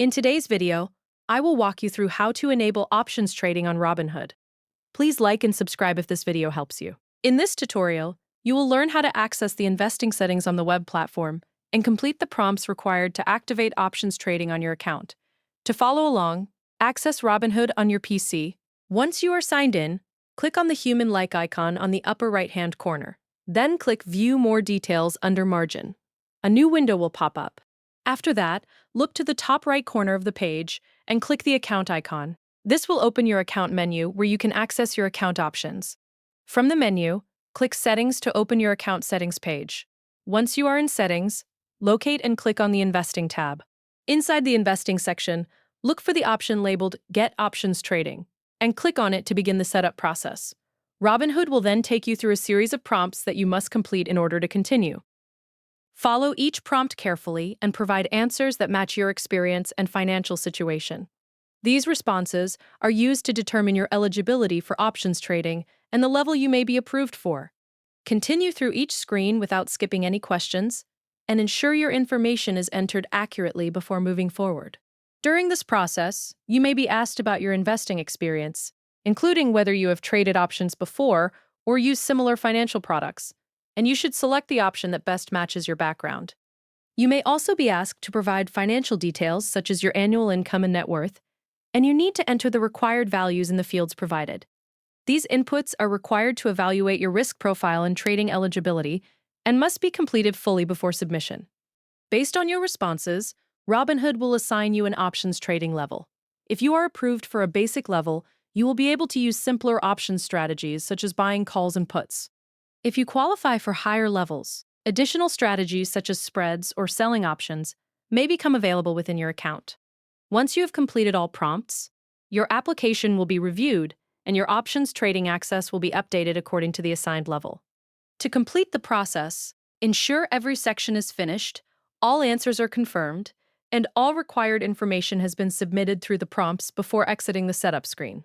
In today's video, I will walk you through how to enable options trading on Robinhood. Please like and subscribe if this video helps you. In this tutorial, you will learn how to access the investing settings on the web platform and complete the prompts required to activate options trading on your account. To follow along, access Robinhood on your PC. Once you are signed in, click on the human-like icon on the upper right-hand corner. Then click View More Details under Margin. A new window will pop up. After that, look to the top right corner of the page and click the account icon. This will open your account menu where you can access your account options. From the menu, click Settings to open your account settings page. Once you are in Settings, locate and click on the Investing tab. Inside the Investing section, look for the option labeled Get Options Trading and click on it to begin the setup process. Robinhood will then take you through a series of prompts that you must complete in order to continue. Follow each prompt carefully and provide answers that match your experience and financial situation. These responses are used to determine your eligibility for options trading and the level you may be approved for. Continue through each screen without skipping any questions, and ensure your information is entered accurately before moving forward. During this process, you may be asked about your investing experience, including whether you have traded options before or used similar financial products, and you should select the option that best matches your background. You may also be asked to provide financial details such as your annual income and net worth, and you need to enter the required values in the fields provided. These inputs are required to evaluate your risk profile and trading eligibility and must be completed fully before submission. Based on your responses, Robinhood will assign you an options trading level. If you are approved for a basic level, you will be able to use simpler options strategies such as buying calls and puts. If you qualify for higher levels, additional strategies such as spreads or selling options may become available within your account. Once you have completed all prompts, your application will be reviewed and your options trading access will be updated according to the assigned level. To complete the process, ensure every section is finished, all answers are confirmed, and all required information has been submitted through the prompts before exiting the setup screen.